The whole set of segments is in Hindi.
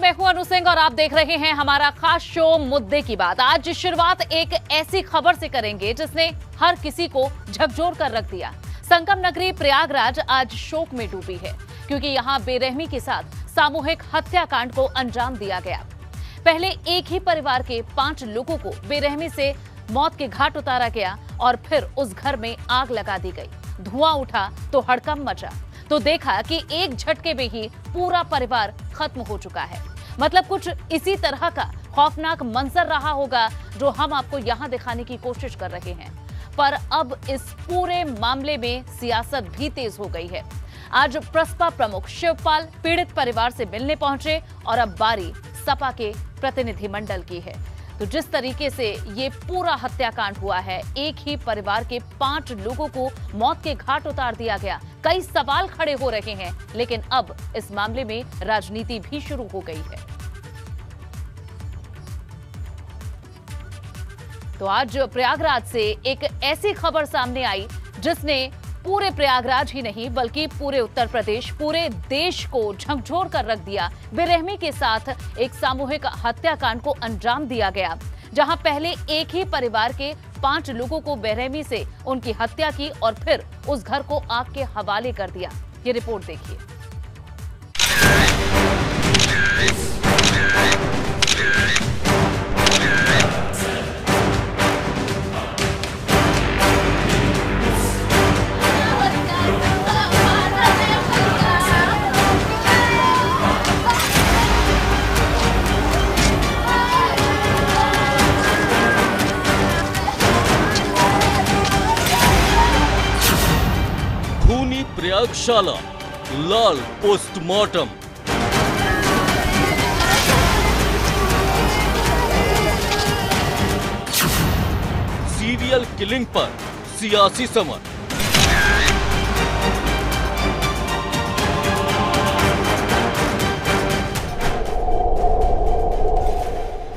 मैं हूं अनु सिंह और आप देख रहे हैं हमारा खास शो मुद्दे की बात। आज शुरुआत एक ऐसी खबर से करेंगे जिसने हर किसी को झकझोर कर रख दिया। संगम नगरी प्रयागराज आज शोक में डूबी है क्योंकि यहां बेरहमी के साथ सामूहिक हत्याकांड को अंजाम दिया गया। पहले एक ही परिवार के 5 लोगों को बेरहमी से मौत के घाट उतारा गया और फिर उस घर में आग लगा दी गई। धुआं उठा तो हड़कंप मचा, तो देखा कि एक झटके में ही पूरा परिवार खत्म हो चुका है। मतलब कुछ इसी तरह का खौफनाक मंजर रहा होगा जो हम आपको यहां दिखाने की कोशिश कर रहे हैं। पर अब इस पूरे मामले में सियासत भी तेज हो गई है। आज प्रसपा प्रमुख शिवपाल पीड़ित परिवार से मिलने पहुंचे और अब बारी सपा के प्रतिनिधिमंडल की है। तो जिस तरीके से ये पूरा हत्याकांड हुआ है, एक ही परिवार के 5 लोगों को मौत के घाट उतार दिया गया। कई सवाल खड़े हो रहे हैं, लेकिन अब इस मामले में राजनीति भी शुरू हो गई है। तो आज प्रयागराज से एक ऐसी खबर सामने आई जिसने पूरे प्रयागराज ही नहीं बल्कि पूरे उत्तर प्रदेश, पूरे देश को झकझोर कर रख दिया। बेरहमी के साथ एक सामूहिक हत्याकांड को अंजाम दिया गया, जहां पहले एक ही परिवार के 5 लोगों को बेरहमी से उनकी हत्या की और फिर उस घर को आग के हवाले कर दिया। ये रिपोर्ट देखिए। प्रयागशाला लाल पोस्टमार्टम। सीरियल किलिंग पर सियासी समर।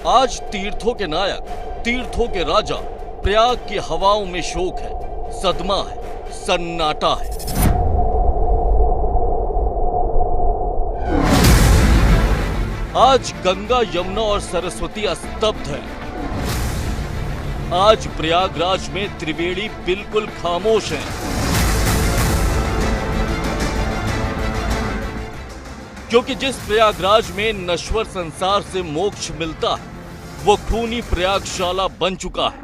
आज तीर्थों के नायक, तीर्थों के राजा प्रयाग की हवाओं में शोक है, सदमा है, सन्नाटा है। आज गंगा, यमुना और सरस्वती स्तब्ध है। आज प्रयागराज में त्रिवेणी बिल्कुल खामोश है, क्योंकि जिस प्रयागराज में नश्वर संसार से मोक्ष मिलता है वो खूनी प्रयागशाला बन चुका है।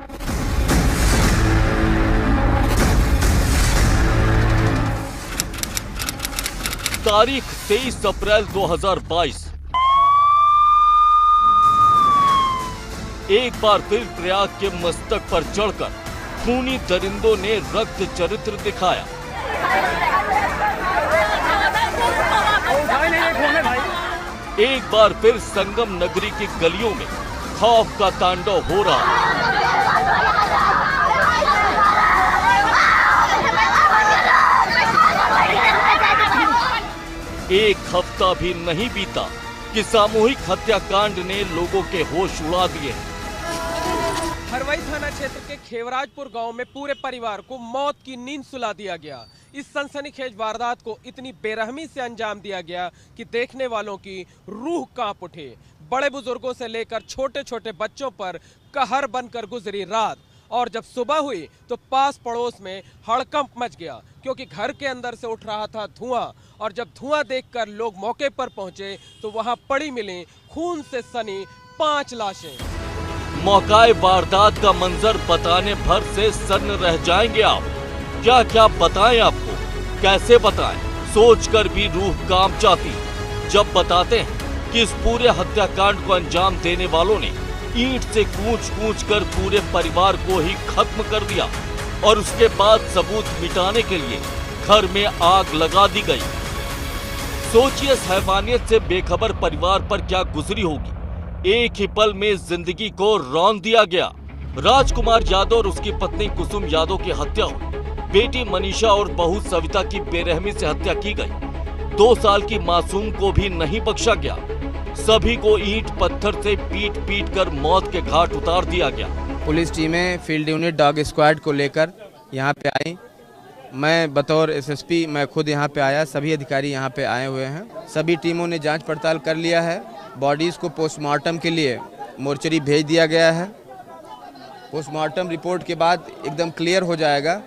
तारीख 23 अप्रैल 2022। एक बार फिर प्रयाग के मस्तक पर चढ़कर खूनी दरिंदों ने रक्त चरित्र दिखाया। एक बार फिर संगम नगरी की गलियों में खौफ का तांडव हो रहा है। एक हफ्ता भी नहीं बीता कि सामूहिक हत्याकांड ने लोगों के होश उड़ा दिए। हरवई थाना क्षेत्र के खेवराजपुर गांव में पूरे परिवार को मौत की नींद सुला दिया गया। इस सनसनीखेज वारदात को इतनी बेरहमी से अंजाम दिया गया कि देखने वालों की रूह कांप उठे। बड़े बुजुर्गों से लेकर छोटे छोटे बच्चों पर कहर बनकर गुजरी रात, और जब सुबह हुई तो पास पड़ोस में हड़कंप मच गया, क्योंकि घर के अंदर से उठ रहा था धुआं। और जब धुआं देखकर लोग मौके पर पहुंचे तो वहां पड़ी मिली खून से सनी 5 लाशें। मौकाए वारदात का मंजर बताने भर से सन्न रह जाएंगे आप। क्या क्या बताएं आपको, कैसे बताएं, सोचकर भी रूह कांप जाती जब बताते हैं कि इस पूरे हत्याकांड को अंजाम देने वालों ने ईंट से कूच कर पूरे परिवार को ही खत्म कर दिया और उसके बाद सबूत मिटाने के लिए घर में आग लगा दी गई। सोचिए हैवानियत से बेखबर परिवार पर क्या गुजरी होगी। एक ही पल में जिंदगी को रौंद दिया गया। राजकुमार यादव और उसकी पत्नी कुसुम यादव की हत्या हुई। बेटी मनीषा और बहू सविता की बेरहमी से हत्या की गई। 2 साल की मासूम को भी नहीं बख्शा गया। सभी को ईंट पत्थर से पीट कर मौत के घाट उतार दिया गया। पुलिस टीमें फील्ड यूनिट डॉग स्क्वाड को लेकर यहाँ पे आई। मैं बतौर एसएसपी मैं खुद यहाँ पे आया। सभी अधिकारी यहाँ पे आए हुए हैं। सभी टीमों ने जांच पड़ताल कर लिया है बॉडीज़ को पोस्टमार्टम के लिए मोर्चरी भेज दिया गया है। पोस्टमार्टम रिपोर्ट के बाद एकदम क्लियर हो जाएगा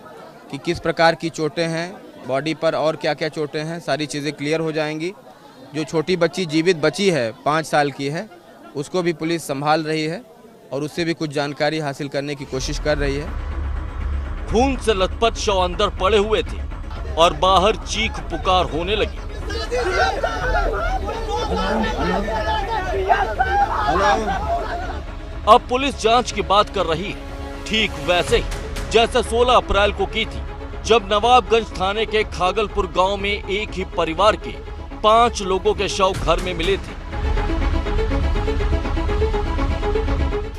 कि किस प्रकार की चोटें हैं बॉडी पर और क्या क्या चोटें हैं, सारी चीज़ें क्लियर हो जाएंगी। जो छोटी बच्ची जीवित बची है 5 साल की है, उसको भी पुलिस संभाल रही है और उससे भी कुछ जानकारी हासिल करने की कोशिश कर रही है। खून से लथपथ शव अंदर पड़े हुए थे और बाहर चीख पुकार होने लगी। अब पुलिस जांच की बात कर रही है, ठीक वैसे ही जैसे 16 अप्रैल को की थी, जब नवाबगंज थाने के खागलपुर गांव में एक ही परिवार के 5 लोगों के शव घर में मिले थे।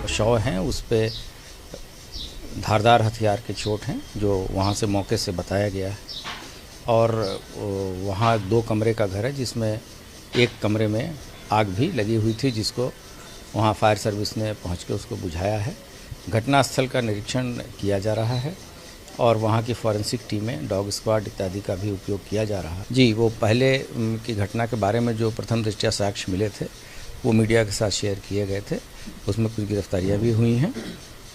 शव हैं, उस पे धारदार हथियार के चोट हैं जो वहाँ से मौके से बताया गया है। और वहाँ 2 कमरे का घर है जिसमें एक कमरे में आग भी लगी हुई थी, जिसको वहाँ फायर सर्विस ने पहुँच के उसको बुझाया है। घटनास्थल का निरीक्षण किया जा रहा है और वहाँ की फॉरेंसिक टीमें, डॉग स्क्वाड इत्यादि का भी उपयोग किया जा रहा है। जी, वो पहले की घटना के बारे में जो प्रथम दृष्टया साक्ष्य मिले थे वो मीडिया के साथ शेयर किए गए थे, उसमें कुछ गिरफ्तारियाँ भी हुई हैं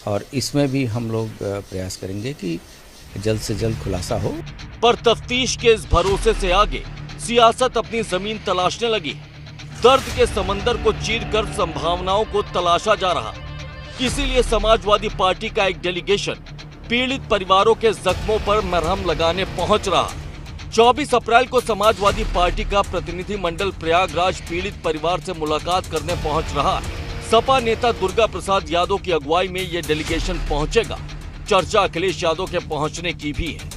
और इसमें भी हम लोग प्रयास करेंगे कि जल्द से जल्द खुलासा हो। पर तफ्तीश के इस भरोसे से आगे सियासत अपनी जमीन तलाशने लगी है। दर्द के समंदर को चीरकर संभावनाओं को तलाशा जा रहा। इसीलिए समाजवादी पार्टी का एक डेलीगेशन पीड़ित परिवारों के जख्मों पर मरहम लगाने पहुंच रहा। 24 अप्रैल को समाजवादी पार्टी का प्रतिनिधि मंडल प्रयागराज पीड़ित परिवार से मुलाकात करने पहुंच रहा। सपा नेता दुर्गा प्रसाद यादव की अगुवाई में ये डेलीगेशन पहुंचेगा। चर्चा अखिलेश यादव के पहुंचने की भी है,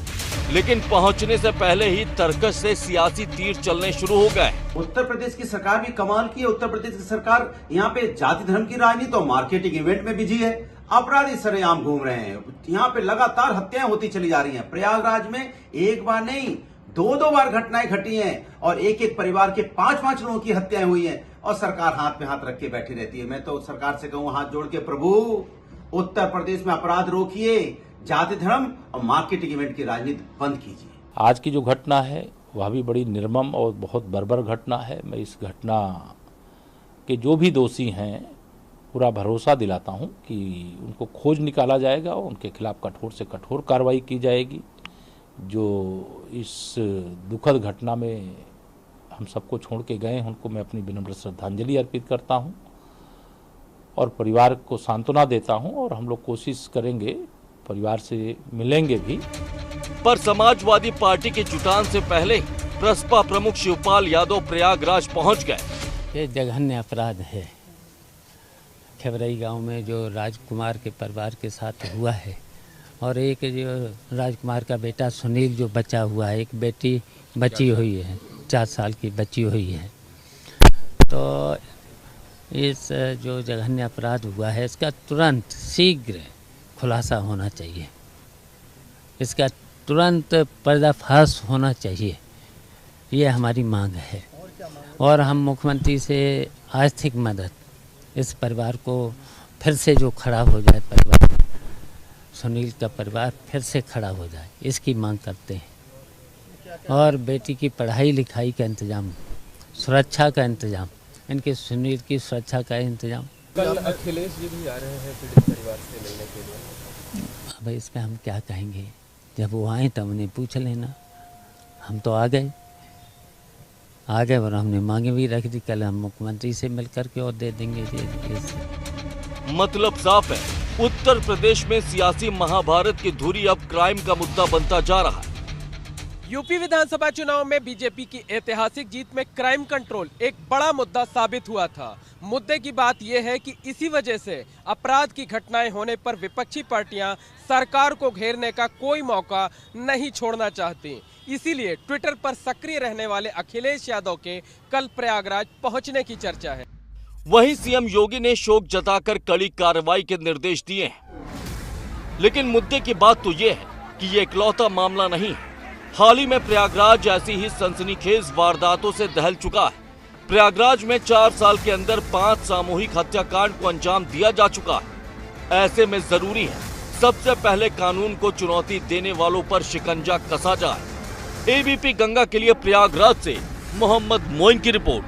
लेकिन पहुंचने से पहले ही तर्कश से सियासी तीर चलने शुरू हो गए। उत्तर प्रदेश की सरकार भी कमाल की है। उत्तर प्रदेश की सरकार यहाँ पे जाति धर्म की राजनीति और मार्केटिंग इवेंट में बिजी है। अपराधी सरेआम घूम रहे हैं। यहाँ पे लगातार हत्याएं होती चली जा रही हैं। प्रयागराज में एक बार नहीं 2-2 बार घटनाएं घटी हैं और एक परिवार के 5-5 लोगों की हत्याएं हुई हैं और सरकार हाथ पे हाथ रख के बैठी रहती है। मैं तो सरकार से कहूँ हाथ जोड़ के, प्रभु उत्तर प्रदेश में अपराध रोकिए, जाति धर्म और मार्केटिंग इवेंट की राजनीति बंद कीजिए। आज की जो घटना है वह भी बड़ी निर्मम और बहुत बर्बर घटना है। मैं इस घटना के जो भी दोषी हैं पूरा भरोसा दिलाता हूं कि उनको खोज निकाला जाएगा और उनके खिलाफ कठोर से कठोर कार्रवाई की जाएगी। जो इस दुखद घटना में हम सबको छोड़ के गए हैं उनको मैं अपनी विनम्र श्रद्धांजलि अर्पित करता हूं और परिवार को सांत्वना देता हूं और हम लोग कोशिश करेंगे, परिवार से मिलेंगे भी। पर समाजवादी पार्टी की जुटान से पहले प्रसपा प्रमुख शिवपाल यादव प्रयागराज पहुंच गए। ये जघन्य अपराध है। खेवरई गांव में जो राजकुमार के परिवार के साथ हुआ है और एक जो राजकुमार का बेटा सुनील जो बचा हुआ है, एक बेटी बची हुई है, 4 साल की बची हुई है। तो इस जो जघन्य अपराध हुआ है इसका तुरंत शीघ्र खुलासा होना चाहिए, इसका तुरंत पर्दाफाश होना चाहिए, ये हमारी मांग है। और हम मुख्यमंत्री से आर्थिक मदद, इस परिवार को फिर से जो खड़ा हो जाए, परिवार सुनील का परिवार फिर से खड़ा हो जाए, इसकी मांग करते हैं। और बेटी की पढ़ाई लिखाई का इंतज़ाम, सुरक्षा का इंतज़ाम, इनके सुनील की सुरक्षा का इंतज़ाम। कल अखिलेश जी भी आ रहे हैं पीड़ित परिवार से मिलने के लिए। अब इसमें हम क्या कहेंगे, जब वो आए तब उन्हें पूछ लेना। हम तो आ गए और हमने मांगे भी रख दी। कल हम मुख्यमंत्री से मिल करके और दे देंगे। मतलब साफ है, उत्तर प्रदेश में सियासी महाभारत की धुरी अब क्राइम का मुद्दा बनता जा रहा है। यूपी विधानसभा चुनाव में बीजेपी की ऐतिहासिक जीत में क्राइम कंट्रोल एक बड़ा मुद्दा साबित हुआ था। मुद्दे की बात यह है कि इसी वजह से अपराध की घटनाएं होने पर विपक्षी पार्टियां सरकार को घेरने का कोई मौका नहीं छोड़ना चाहती। इसीलिए ट्विटर पर सक्रिय रहने वाले अखिलेश यादव के कल प्रयागराज पहुंचने की चर्चा है। वहीं सीएम योगी ने शोक जताकर कड़ी कार्रवाई के निर्देश दिए हैं। लेकिन मुद्दे की बात तो ये है कि ये इकलौता मामला नहीं है। हाल ही में प्रयागराज ऐसी ही सनसनीखेज वारदातों से दहल चुका है। प्रयागराज में 4 साल के अंदर 5 सामूहिक हत्याकांड को अंजाम दिया जा चुका है। ऐसे में जरूरी है सबसे पहले कानून को चुनौती देने वालों पर शिकंजा कसा जाए। एबीपी गंगा के लिए प्रयागराज से मोहम्मद मोइन की रिपोर्ट।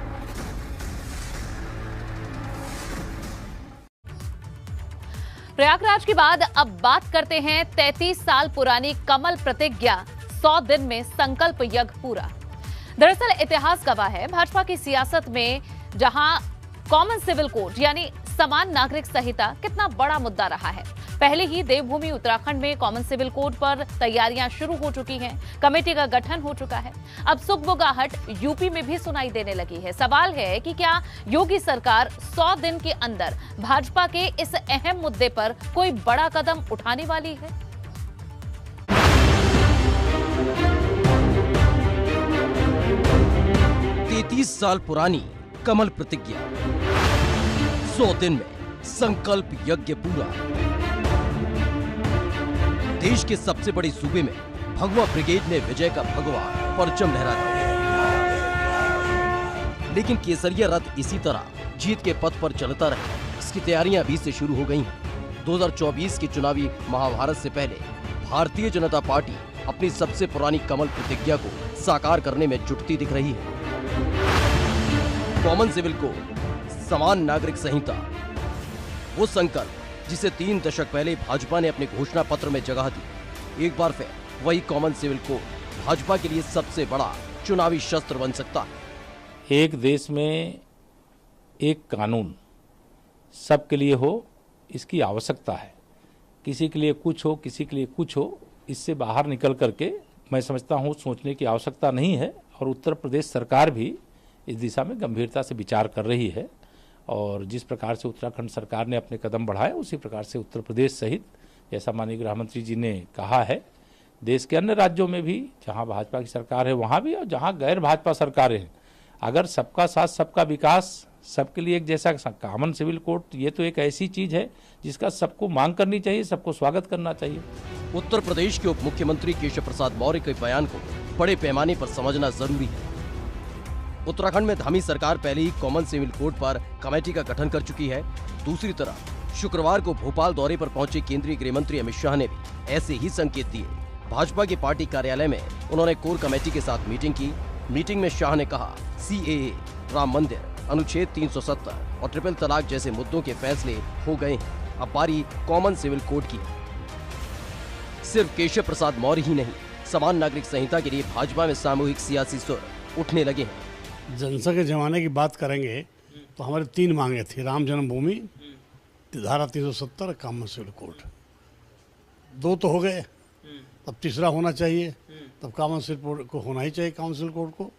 प्रयागराज के बाद अब बात करते हैं 33 साल पुरानी कमल प्रतिज्ञा 100 दिन में संकल्प यज्ञ पूरा। दरअसल इतिहास गवाह है भाजपा की सियासत में जहां कॉमन सिविल कोड यानी समान नागरिक संहिता कितना बड़ा मुद्दा रहा है। पहले ही देवभूमि उत्तराखंड में कॉमन सिविल कोड पर तैयारियां शुरू हो चुकी हैं, कमेटी का गठन हो चुका है। अब सुगबुगाहट यूपी में भी सुनाई देने लगी है। सवाल है कि क्या योगी सरकार 100 दिन के अंदर भाजपा के इस अहम मुद्दे पर कोई बड़ा कदम उठाने वाली है? तैंतीस साल पुरानी कमल प्रतिज्ञा 100 दिन में संकल्प यज्ञ पूरा। देश के सबसे बड़े सूबे में भगवा ब्रिगेड ने विजय का भगवा परचम लहरा दिया, लेकिन केसरिया रथ इसी तरह जीत के पथ पर चलता रहे। इसकी तैयारियां अभी से शुरू हो गई हैं। 2024 के चुनावी महाभारत से पहले भारतीय जनता पार्टी अपनी सबसे पुरानी कमल प्रतिज्ञा को साकार करने में जुटती दिख रही है। कॉमन सिविल कोड, समान नागरिक संहिता, वो संकल्प जिसे 3 दशक पहले भाजपा ने अपने घोषणा पत्र में जगह दी, एक बार फिर वही कॉमन सिविल कोड भाजपा के लिए सबसे बड़ा चुनावी शस्त्र बन सकता है। एक देश में एक कानून सबके लिए हो, इसकी आवश्यकता है। किसी के लिए कुछ हो, किसी के लिए कुछ हो, इससे बाहर निकल करके मैं समझता हूँ सोचने की आवश्यकता नहीं है। और उत्तर प्रदेश सरकार भी इस दिशा में गंभीरता से विचार कर रही है। और जिस प्रकार से उत्तराखंड सरकार ने अपने कदम बढ़ाए, उसी प्रकार से उत्तर प्रदेश सहित, जैसा माननीय गृह मंत्री जी ने कहा है, देश के अन्य राज्यों में भी जहां भाजपा की सरकार है वहां भी, और जहां गैर भाजपा सरकारें हैं, अगर सबका साथ सबका विकास, सबके लिए एक जैसा कॉमन सिविल कोड, ये तो एक ऐसी चीज है जिसका सबको मांग करनी चाहिए, सबको स्वागत करना चाहिए। उत्तर प्रदेश के उप मुख्यमंत्री केशव प्रसाद मौर्य के बयान को बड़े पैमाने पर समझना जरूरी है। उत्तराखंड में धामी सरकार पहले ही कॉमन सिविल कोड पर कमेटी का गठन कर चुकी है। दूसरी तरफ शुक्रवार को भोपाल दौरे पर पहुंचे केंद्रीय गृह मंत्री अमित शाह ने भी ऐसे ही संकेत दिए। भाजपा के पार्टी कार्यालय में उन्होंने कोर कमेटी के साथ मीटिंग की। मीटिंग में शाह ने कहा, सीएए, राम मंदिर, अनुच्छेद 370 और ट्रिपल तलाक जैसे मुद्दों के फैसले हो गए हैं। अब बारी कॉमन सिविल कोड की। सिर्फ केशव प्रसाद मौर्य ही नहीं, समान नागरिक संहिता के लिए भाजपा में सामूहिक सियासी सुर उठने लगे हैं। जनसंघ के जमाने की बात करेंगे तो हमारी 3 मांगे थी, राम जन्मभूमि, धारा 370, कॉमन सिविल कोड। 2 तो हो गए, अब तीसरा होना चाहिए। तब कॉमन सिविल कोड को होना ही चाहिए, कॉमन सिविल कोड को,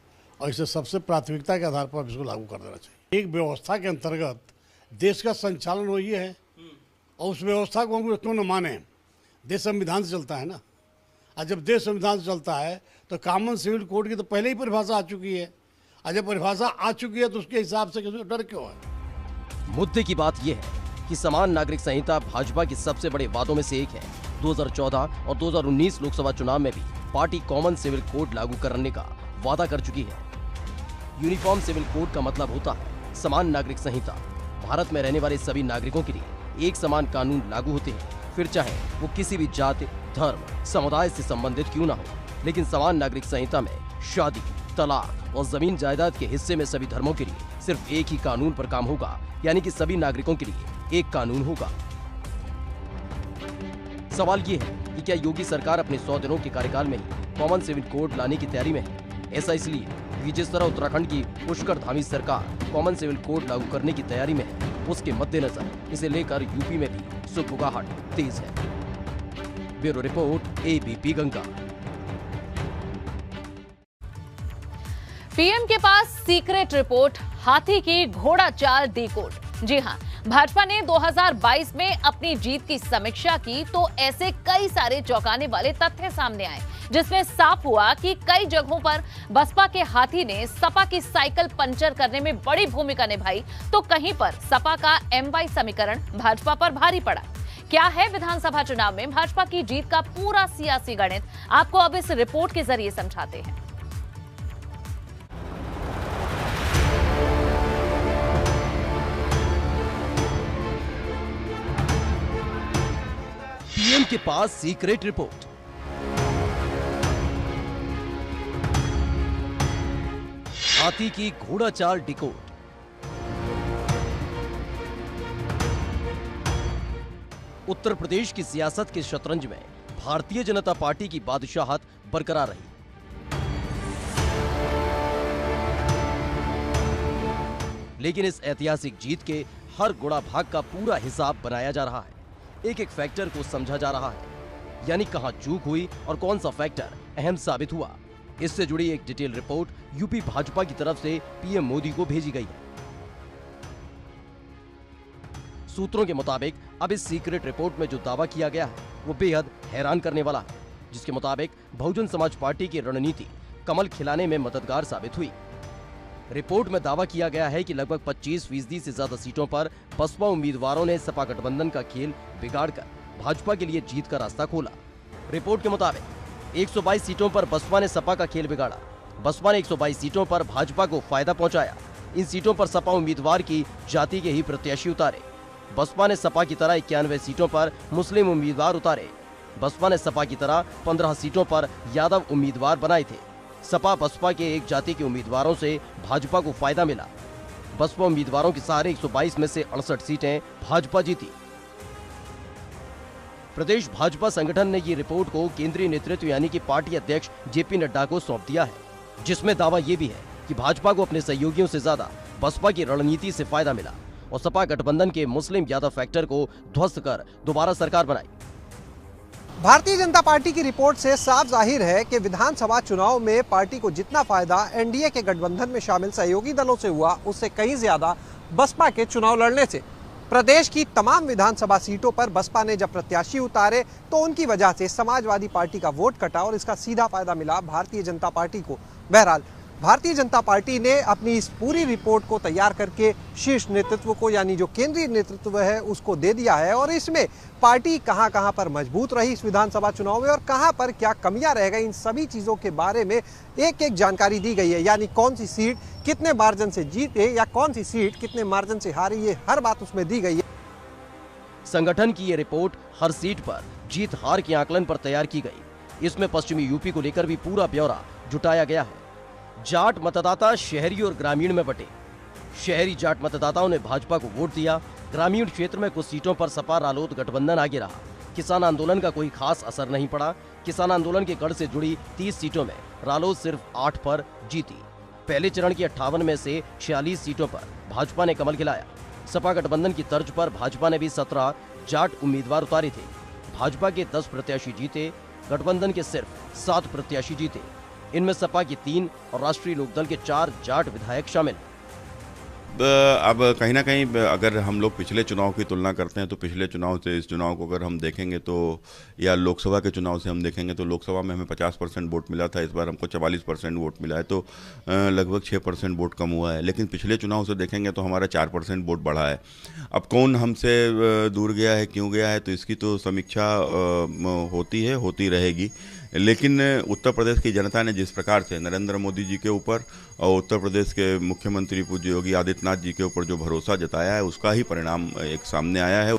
और इसे सबसे प्राथमिकता के आधार पर इसको लागू कर देना चाहिए। एक व्यवस्था के अंतर्गत देश का संचालन वही है, और उस व्यवस्था को हम क्यों न माने। देश संविधान से चलता है ना, और जब देश संविधान से चलता है तो कॉमन सिविल कोड की तो पहले ही परिभाषा आ चुकी है। और जब परिभाषा आ चुकी है तो उसके हिसाब से किसी को डर क्यों है। मुद्दे की बात यह है कि समान नागरिक संहिता भाजपा के सबसे बड़े वादों में से एक है। 2014 और 2019 लोकसभा चुनाव में भी पार्टी कॉमन सिविल कोड लागू करने का वादा कर चुकी है। यूनिफॉर्म सिविल कोड का मतलब होता है समान नागरिक संहिता। भारत में रहने वाले सभी नागरिकों के लिए एक समान कानून लागू होते हैं, फिर चाहे वो किसी भी जाति, धर्म, समुदाय से संबंधित क्यों ना हो। लेकिन समान नागरिक संहिता में शादी, तलाक और जमीन जायदाद के हिस्से में सभी धर्मों के लिए सिर्फ एक ही कानून पर काम होगा, यानी कि सभी नागरिकों के लिए एक कानून होगा। सवाल ये है कि क्या योगी सरकार अपने 100 दिनों के कार्यकाल में ही कॉमन सिविल कोड लाने की तैयारी में है। ऐसा इसलिए क्योंकि जिस तरह उत्तराखंड की पुष्कर धामी सरकार कॉमन सिविल कोड लागू करने की तैयारी में है, उसके मद्देनजर इसे लेकर यूपी में भी सुगबुगाहट तेज है। Bureau report, ABP Ganga. PM के पास सीक्रेट रिपोर्ट, हाथी की घोड़ा चाल डीकोड। जी हां, भाजपा ने 2022 में अपनी जीत की समीक्षा की तो ऐसे कई सारे चौंकाने वाले तथ्य सामने आए, जिसमें साफ हुआ कि कई जगहों पर बसपा के हाथी ने सपा की साइकिल पंचर करने में बड़ी भूमिका निभाई, तो कहीं पर सपा का MY समीकरण भाजपा पर भारी पड़ा। क्या है विधानसभा चुनाव में भाजपा की जीत का पूरा सियासी गणित, आपको अब इस रिपोर्ट के जरिए समझाते हैं। पीएम के पास सीक्रेट रिपोर्ट। हाथी की घोड़ा चाल डिकोड। उत्तर प्रदेश की सियासत के शतरंज में भारतीय जनता पार्टी की बादशाहत बरकरार रही। लेकिन इस ऐतिहासिक जीत के हर गुणा भाग का पूरा हिसाब बनाया जा रहा है। एक एक फैक्टर को समझा जा रहा है, यानी कहां चूक हुई और कौन सा फैक्टर अहम साबित हुआ। इससे जुड़ी एक डिटेल रिपोर्ट यूपी भाजपा की तरफ से पीएम मोदी को भेजी गई है। सूत्रों के मुताबिक अब इस सीक्रेट रिपोर्ट में जो दावा किया गया है वो बेहद हैरान करने वाला है, जिसके मुताबिक बहुजन समाज पार्टी की रणनीति कमल खिलाने में मददगार साबित हुई। रिपोर्ट में दावा किया गया है कि लगभग 25% से ज्यादा सीटों पर बसपा उम्मीदवारों ने सपा गठबंधन का खेल बिगाड़कर भाजपा के लिए जीत का रास्ता खोला। रिपोर्ट के मुताबिक 122 सीटों पर बसपा ने सपा का खेल बिगाड़ा। बसपा ने 122 सीटों पर भाजपा को फायदा पहुंचाया। इन सीटों पर सपा उम्मीदवार की जाति के ही प्रत्याशी उतारे। बसपा ने सपा की तरह 91 सीटों पर मुस्लिम उम्मीदवार उतारे। बसपा ने सपा की तरह 15 सीटों पर यादव उम्मीदवार बनाए थे। सपा बसपा के एक जाति के उम्मीदवारों से भाजपा को फायदा मिला। बसपा उम्मीदवारों के सहारे 122 में से 68 सीटें भाजपा जीती। प्रदेश भाजपा संगठन ने ये रिपोर्ट को केंद्रीय नेतृत्व यानी कि पार्टी अध्यक्ष जेपी नड्डा को सौंप दिया है, जिसमें दावा ये भी है कि भाजपा को अपने सहयोगियों से ज्यादा बसपा की रणनीति से फायदा मिला और सपा गठबंधन के मुस्लिम यादव फैक्टर को ध्वस्त कर दोबारा सरकार बनाई। भारतीय जनता पार्टी की रिपोर्ट से साफ जाहिर है कि विधानसभा चुनाव में पार्टी को जितना फायदा एनडीए के गठबंधन में शामिल सहयोगी दलों से हुआ, उससे कहीं ज्यादा बसपा के चुनाव लड़ने से। प्रदेश की तमाम विधानसभा सीटों पर बसपा ने जब प्रत्याशी उतारे तो उनकी वजह से समाजवादी पार्टी का वोट कटा और इसका सीधा फायदा मिला भारतीय जनता पार्टी को। बहरहाल भारतीय जनता पार्टी ने अपनी इस पूरी रिपोर्ट को तैयार करके शीर्ष नेतृत्व को, यानी जो केंद्रीय नेतृत्व है, उसको दे दिया है और इसमें पार्टी कहां पर मजबूत रही इस विधानसभा चुनाव में और कहां पर क्या कमियां रह गई, इन सभी चीजों के बारे में एक एक जानकारी दी गई है। यानी कौन सी सीट कितने मार्जिन से जीते या कौन सी सीट कितने मार्जिन से हारी, ये हर बात उसमें दी गई है। संगठन की ये रिपोर्ट हर सीट पर जीत हार के आकलन पर तैयार की गई। इसमें पश्चिमी यूपी को लेकर भी पूरा ब्यौरा जुटाया गया है। जाट मतदाता शहरी और ग्रामीण में बटे। शहरी जाट मतदाताओं ने भाजपा को वोट दिया। ग्रामीण क्षेत्र में कुछ सीटों पर सपा रालोद गठबंधन आगे रहा। किसान आंदोलन का कोई खास असर नहीं पड़ा। किसान आंदोलन के गढ़ से जुड़ी 30 सीटों में रालोद सिर्फ 8 पर जीती। पहले चरण की 58 में से 46 सीटों पर भाजपा ने कमल खिलाया। सपा गठबंधन की तर्ज पर भाजपा ने भी 17 जाट उम्मीदवार उतारे थे। भाजपा के 10 प्रत्याशी जीते, गठबंधन के सिर्फ 7 प्रत्याशी जीते। इनमें सपा की 3 और राष्ट्रीय लोकदल के 4 जाट विधायक शामिल। अब कहीं ना कहीं अगर हम लोग पिछले चुनाव की तुलना करते हैं तो पिछले चुनाव से इस चुनाव को अगर हम देखेंगे तो, या लोकसभा के चुनाव से हम देखेंगे तो लोकसभा में हमें 50% वोट मिला था, इस बार हमको 44% वोट मिला है, तो लगभग 6% वोट कम हुआ है। लेकिन पिछले चुनाव से देखेंगे तो हमारा 4% वोट बढ़ा है। अब कौन हमसे दूर गया है, क्यों गया है, तो इसकी तो समीक्षा होती है, होती रहेगी। लेकिन उत्तर प्रदेश की जनता ने जिस प्रकार से नरेंद्र मोदी जी के ऊपर और उत्तर प्रदेश के मुख्यमंत्री पूज्य योगी आदित्यनाथ जी के ऊपर जो भरोसा जताया है, उसका ही परिणाम एक सामने आया है।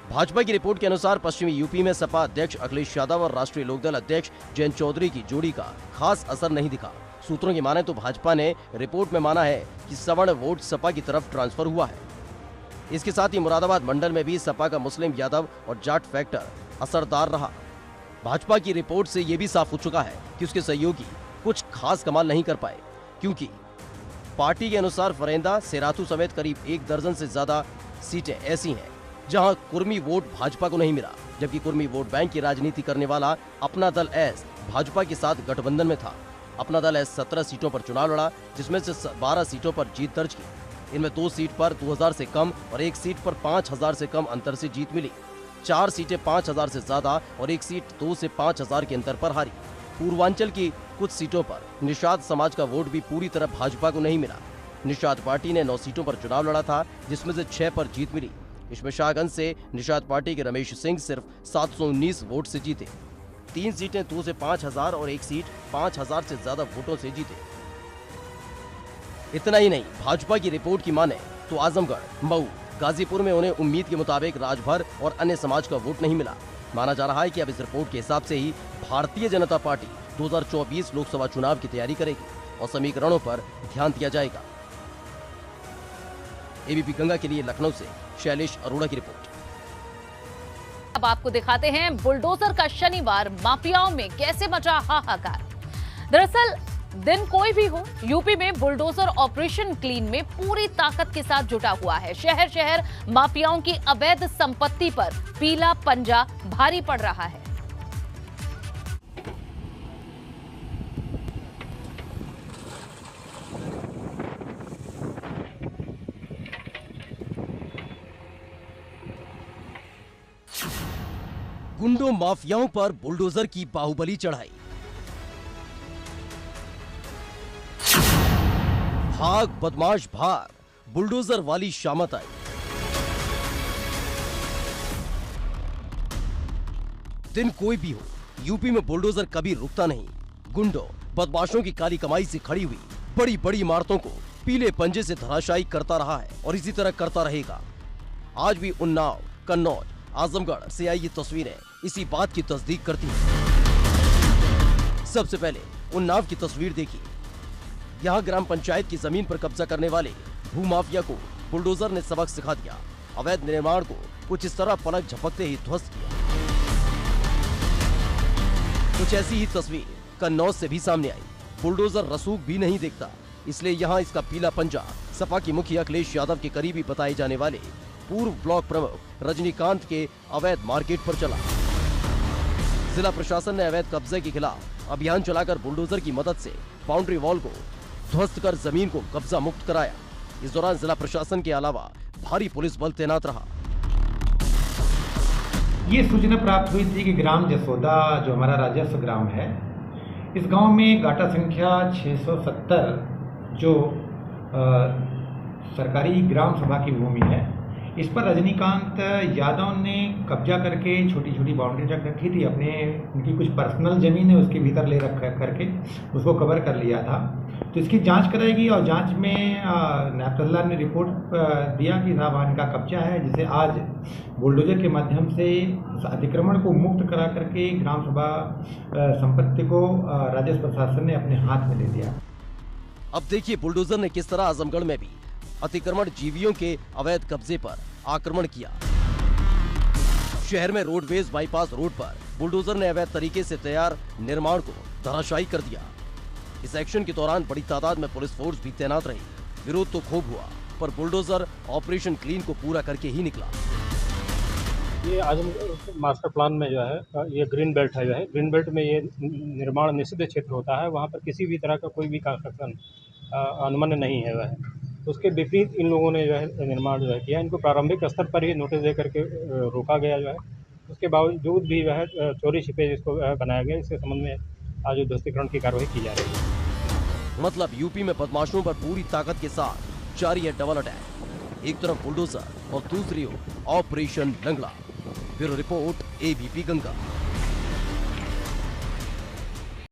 भाजपा की रिपोर्ट के अनुसार पश्चिमी यूपी में सपा अध्यक्ष अखिलेश यादव और राष्ट्रीय लोकदल अध्यक्ष जयंत चौधरी की जोड़ी का खास असर नहीं दिखा। सूत्रों की माने तो भाजपा ने रिपोर्ट में माना है कि सवर्ण वोट सपा की तरफ ट्रांसफर हुआ है। इसके साथ ही मुरादाबाद मंडल में भी सपा का मुस्लिम यादव और जाट फैक्टर असरदार रहा। भाजपा की रिपोर्ट से यह भी साफ हो चुका है कि उसके सहयोगी कुछ खास कमाल नहीं कर पाए, क्योंकि पार्टी के अनुसार फरेंदा, सेराथू समेत करीब 1 दर्जन से ज्यादा सीटें ऐसी हैं जहां कुर्मी वोट भाजपा को नहीं मिला, जबकि कुर्मी वोट बैंक की राजनीति करने वाला अपना दल एस भाजपा के साथ गठबंधन में था। अपना दल एस 17 सीटों पर चुनाव लड़ा, जिसमें से 12 सीटों पर जीत दर्ज की। इनमें 2 सीट पर 2000 से कम और 1 सीट पर 5000 से कम अंतर से जीत मिली। 4 सीटें 5000 से ज्यादा और 1 सीट 2 से 5000 के अंतर पर हारी। पूर्वांचल की कुछ सीटों पर निषाद समाज का वोट भी पूरी तरह भाजपा को नहीं मिला। निषाद पार्टी ने 9 सीटों पर चुनाव लड़ा था, जिसमें से 6 पर जीत मिली। इसमें शाहगंज से निषाद पार्टी के रमेश सिंह सिर्फ 719 वोट से जीते। 3 सीटें 2 से 5000 और 1 सीट 5000 से ज्यादा वोटों से जीते। इतना ही नहीं, भाजपा की रिपोर्ट की माने तो आजमगढ़, मऊ, गाजीपुर में उन्हें उम्मीद के मुताबिक राजभर और अन्य समाज का वोट नहीं मिला। माना जा रहा है कि अब इस रिपोर्ट के हिसाब से ही भारतीय जनता पार्टी 2024 लोकसभा चुनाव की तैयारी करेगी और समीकरणों पर ध्यान दिया जाएगा। एबीपी गंगा के लिए लखनऊ से शैलेश अरोड़ा की रिपोर्ट। अब आपको दिखाते हैं बुलडोजर का शनिवार माफियाओं में कैसे मचा हाहाकार। दरअसल दिन कोई भी हो, यूपी में बुलडोजर ऑपरेशन क्लीन में पूरी ताकत के साथ जुटा हुआ है। शहर शहर माफियाओं की अवैध संपत्ति पर पीला पंजा भारी पड़ रहा है। गुंडों माफियाओं पर बुलडोजर की बाहुबली चढ़ाई। भाग बदमाश भाग, बुलडोजर वाली शामत आई। दिन कोई भी हो, यूपी में बुलडोजर कभी रुकता नहीं। गुंडों बदमाशों की काली कमाई से खड़ी हुई बड़ी बड़ी इमारतों को पीले पंजे से धराशायी करता रहा है और इसी तरह करता रहेगा। आज भी उन्नाव, कन्नौज, आजमगढ़ से आई ये तस्वीरें इसी बात की तस्दीक करती हैं। सबसे पहले उन्नाव की तस्वीर देखिए। यहाँ ग्राम पंचायत की जमीन पर कब्जा करने वाले भूमाफिया को बुलडोजर ने सबक सिखा दिया। अवैध निर्माण को कुछ इस तरह पलक झपकते ही ध्वस्त किया। कुछ ऐसी ही तस्वीर कन्नौज से भी सामने आई। बुलडोजर रसूख भी नहीं देखता, इसलिए यहाँ इसका पीला पंजा सपा की मुखिया अखिलेश यादव के करीबी बताए जाने वाले पूर्व ब्लॉक प्रमुख रजनीकांत के अवैध मार्केट पर चला। जिला प्रशासन ने अवैध कब्जे के खिलाफ अभियान चलाकर बुलडोजर की मदद से बाउंड्री वॉल को ध्वस्त कर जमीन को कब्जा मुक्त कराया। इस दौरान जिला प्रशासन के अलावा भारी पुलिस बल तैनात रहा। ये सूचना प्राप्त हुई थी कि ग्राम जसोदा जो हमारा राजस्व ग्राम है, इस गांव में गाटा संख्या 670 जो सरकारी ग्राम सभा की भूमि है, इस पर रजनीकांत यादव ने कब्जा करके छोटी छोटी बाउंड्री रख रखी थी। अपने उनकी कुछ पर्सनल जमीन है उसके भीतर ले रख करके उसको कवर कर लिया था। तो इसकी जांच कराएगी और जांच में नायब तहसीलदार ने रिपोर्ट दिया कि साहब इनका कब्जा है, जिसे आज बुलडोजर के माध्यम से उस अतिक्रमण को मुक्त करा करके ग्राम सभा संपत्ति को राजस्व प्रशासन ने अपने हाथ में ले लिया। अब देखिए बुलडोजर ने किस तरह आजमगढ़ में भी अतिक्रमण जीवियों के अवैध कब्जे पर आक्रमण किया। शहर में रोडवेज बाईपास रोड पर बुलडोजर ने अवैध तरीके से तैयार निर्माण को धराशायी कर दिया। इस एक्शन के दौरान बड़ी तादाद में पुलिस फोर्स भी तैनात रही। विरोध तो खूब हुआ, पर बुलडोजर ऑपरेशन क्लीन को पूरा करके ही निकला। ये आजमगढ़ मास्टर प्लान में जो है ये ग्रीन बेल्ट है, जो है ग्रीन बेल्ट में ये निर्माण निषिद्ध क्षेत्र होता है। वहाँ पर किसी भी तरह का कोई भी कंस्ट्रक्शन अनुमन्य नहीं है। वह उसके विपरीत इन लोगों ने जो है निर्माण जो है किया। इनको प्रारंभिक स्तर पर ही नोटिस दे करके रोका गया जो है। उसके बावजूद भी वह चोरी छिपे जिसको बनाया गया, इसके संबंध में आज ध्वस्तीकरण की कार्रवाई की जा रही है। मतलब यूपी में बदमाशों पर पूरी ताकत के साथ जारी है डबल अटैक। एक तरफ बुलडोजर और दूसरी ओर ऑपरेशन लंगड़ा। Bureau report, ABP Ganga.